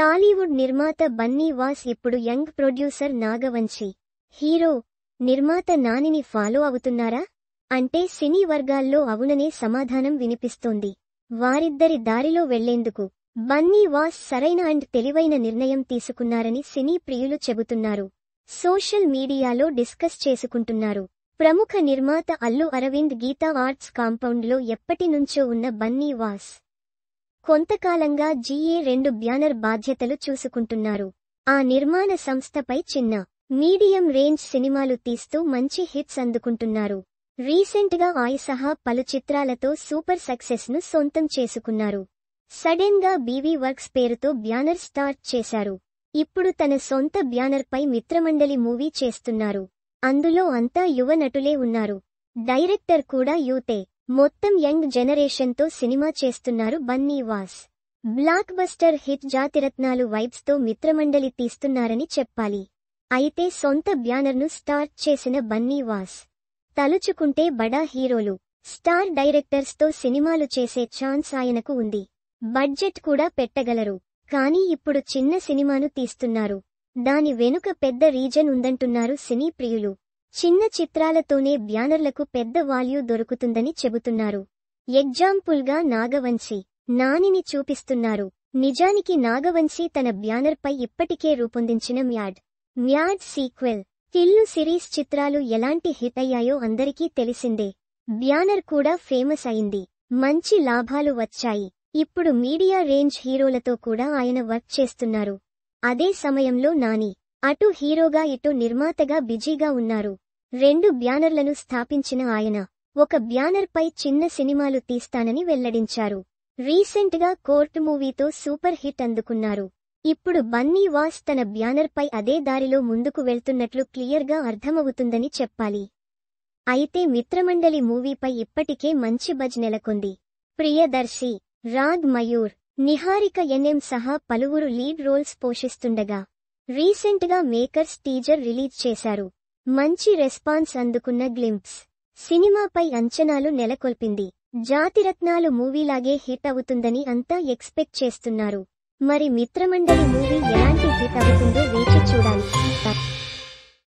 టాలీవుడ్ నిర్మాత బన్నీ వాస్ ఇప్పుడు young producer Nagavamsi, hero, నిర్మాత నానిని ఫాలో అవుతున్నారా అంటే సినీ వర్గాల్లో అవుననే సమాధానం వినిపిస్తోంది. వారిద్దరి దారిలో వెళ్లేందుకు బన్నీ వాస్ సరైన అండ్ తెలివైన నిర్ణయం తీసుకున్నారని సినీ ప్రియులు చెబుతున్నారు. సోషల్ మీడియాలో డిస్కస్ చేసుకుంటున్నారు. ప్రముఖ నిర్మాత అల్లు అరవింద్ గీతా ఆర్ట్స్ కాంపౌండ్లో ఎప్పటినుంచో ఉన్న బన్నీ వాస్ కొంతకాలంగా GA2 బ్యానర్ బాధ్యతలు చూసుకుంటున్నారు. ఆ నిర్మాణ సంస్థపై చిన్న, మీడియం రేంజ్ సినిమాలు తీస్తూ మంచి హిట్స్ అందుకుంటున్నారు. రీసెంట్గా ఆయి సహా పలు చిత్రాలతో సూపర్ సక్సెస్ ను సొంతం చేసుకున్నారు. సడెన్ గా బీవీ వర్క్స్ పేరుతో బ్యానర్ స్టార్ట్ చేశారు. ఇప్పుడు తన సొంత బ్యానర్ పై మిత్రమండలి మూవీ చేస్తున్నారు. అందులో అంతా యువ నటులే ఉన్నారు. డైరెక్టర్ కూడా యూతే. మొత్తం యంగ్ జనరేషన్ తో సినిమా చేస్తున్నారు Bunny Vas. Blockbuster hit Jathiratnalu vibes తో మిత్రమండలి తీస్తున్నారని చెప్పాలి. అయితే సొంత బ్యానర్ ను స్టార్ట్ చేసిన బన్నీ వాస్ తలుచుకుంటే బడా హీరోలు, స్టార్ డైరెక్టర్స్ తో సినిమాలు చేసే ఛాన్స్ ఆయనకు ఉంది. బడ్జెట్ కూడా పెట్టగలరు. కానీ ఇప్పుడు చిన్న సినిమాను తీస్తున్నారు. దాని వెనుక పెద్ద రీజన్ ఉందంటున్నారు సినీ ప్రియులు. చిన్న చిత్రాలతోనే బ్యానర్లకు పెద్ద వాల్యూ దొరుకుతుందని చెబుతున్నారు. ఎగ్జాంపుల్గా నాగవంశి, నానిని చూపిస్తున్నారు. నిజానికి నాగవంశి తన బ్యానర్ పై ఇప్పటికే రూపొందించిన మ్యాడ్ సీక్వెల్, టిల్లు సిరీస్ చిత్రాలు ఎలాంటి హిట్ అయ్యాయో అందరికీ తెలిసిందే. బ్యానర్ కూడా ఫేమస్ అయింది. మంచి లాభాలు వచ్చాయి. ఇప్పుడు మీడియా రేంజ్ హీరోలతో కూడా ఆయన వర్క్ చేస్తున్నారు. అదే సమయంలో నాని అటు హీరోగా ఇటు నిర్మాతగా బిజీగా ఉన్నారు. 2 బ్యానర్లను స్థాపించిన ఆయన ఒక బ్యానర్ పై చిన్న సినిమాలు తీస్తానని వెల్లడించారు. రీసెంట్ గా కోర్ట్ మూవీతో సూపర్ హిట్ అందుకున్నారు. ఇప్పుడు బన్నీ వాస్ తన బ్యానర్ పై అదే దారిలో ముందుకు వెళ్తున్నట్లు క్లియర్ గా అర్థమవుతుందని చెప్పాలి. అయితే మిత్రమండలి మూవీపై ఇప్పటికే మంచి బజ్ నెలకొంది. ప్రియదర్శి, రాగ్ మయూర్, నిహారిక NM సహా పలువురు లీడ్ రోల్స్ పోషిస్తుండగా రీసెంట్ గా మేకర్స్ టీజర్ రిలీజ్ చేశారు. మంచి రెస్పాన్స్ అందుకున్న గ్లింప్స్ సినిమాపై అంచనాలు నెలకొల్పింది. జాతిరత్నాలు మూవీలాగే హిట్ అవుతుందని అంతా ఎక్స్పెక్ట్ చేస్తున్నారు. మరి మిత్రమండలి మూవీ ఎలాంటి హిట్ అవుతుందో వేచి చూడాలి.